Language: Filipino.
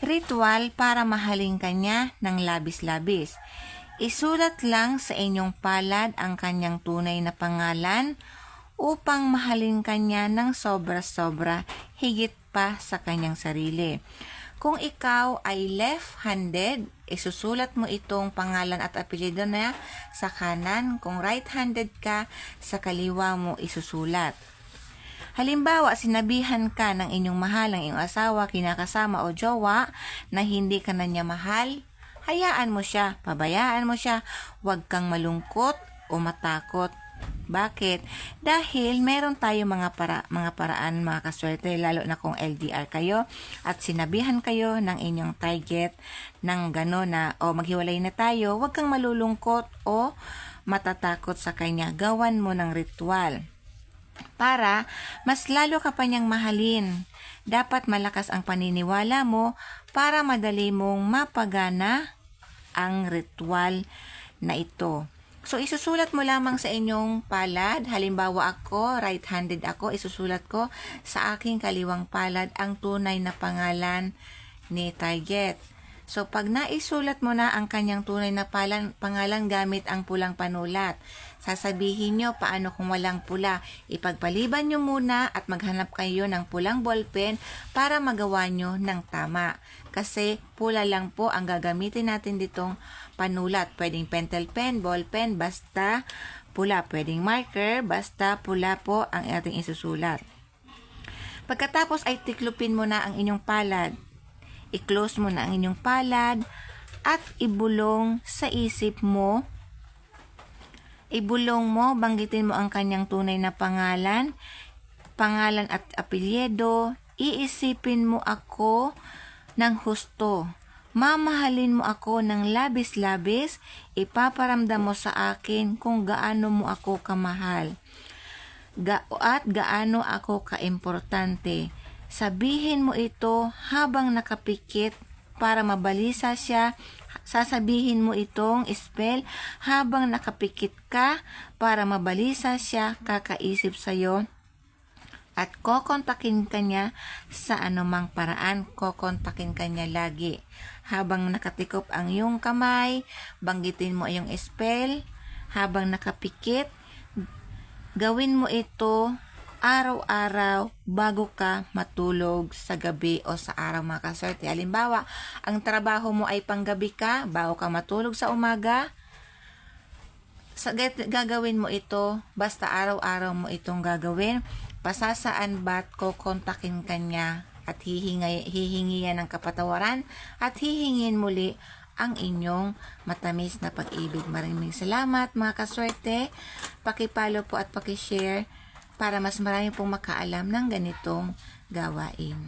Ritual para mahalin kanya ng labis-labis. Isulat lang sa inyong palad ang kanyang tunay na pangalan upang mahalin kanya ng sobra-sobra higit pa sa kanyang sarili. Kung ikaw ay left-handed, isusulat mo itong pangalan at apelyido na sa kanan. Kung right-handed ka, sa kaliwa mo isusulat. Halimbawa, sinabihan ka ng inyong mahal, ng iyong asawa, kinakasama o jowa na hindi ka na niya mahal, hayaan mo siya, pabayaan mo siya, huwag kang malungkot o matakot. Bakit? Dahil meron tayo mga paraan, mga kaswerte, lalo na kung LDR kayo at sinabihan kayo ng inyong target ng gano'n na maghiwalay na tayo, huwag kang malulungkot o matatakot sa kanya. Gawan mo ng ritual para mas lalo ka pa niyang mahalin. Dapat malakas ang paniniwala mo para madali mong mapagana ang ritual na ito. So, isusulat mo lamang sa inyong palad. Halimbawa ako, right-handed ako, isusulat ko sa aking kaliwang palad ang tunay na pangalan ni target. So, pag naisulat mo na ang kanyang tunay na pangalan gamit ang pulang panulat, sasabihin nyo paano kung walang pula. Ipagpaliban nyo muna at maghanap kayo ng pulang ballpen para magawa nyo ng tama. Kasi pula lang po ang gagamitin natin ditong panulat. Pwedeng pentel pen, ballpen, basta pula. Pwedeng marker, basta pula po ang ating isusulat. Pagkatapos ay tiklupin mo na ang inyong palad. I-close mo na ang inyong palad at ibulong sa isip mo. Ibulong mo, banggitin mo ang kanyang tunay na pangalan at apelyido. Iisipin mo ako ng husto. Mamahalin mo ako ng labis-labis. Ipaparamdam mo sa akin kung gaano mo ako kamahal. At gaano ako kaimportante. Sabihin mo ito habang nakapikit para mabalisa siya. Sasabihin mo itong spell habang nakapikit ka para mabalisa siya, kakaisip sa'yo. At kokontakin ka niya sa anumang paraan. Kokontakin ka niya lagi. Habang nakatikop ang iyong kamay, banggitin mo yung spell. Habang nakapikit, gawin mo ito araw-araw bago ka matulog sa gabi o sa araw, mga kaswerte. Halimbawa, ang trabaho mo ay panggabi ka, bago ka matulog sa umaga, gagawin mo ito, basta araw-araw mo itong gagawin. Pasasaan ba't kokontakin ka niya at hihingi yan ng kapatawaran at hihingin muli ang inyong matamis na pag-ibig. Maraming salamat, mga kaswerte. Pakipalo po at pakishare para mas marami pong makaalam ng ganitong gawain.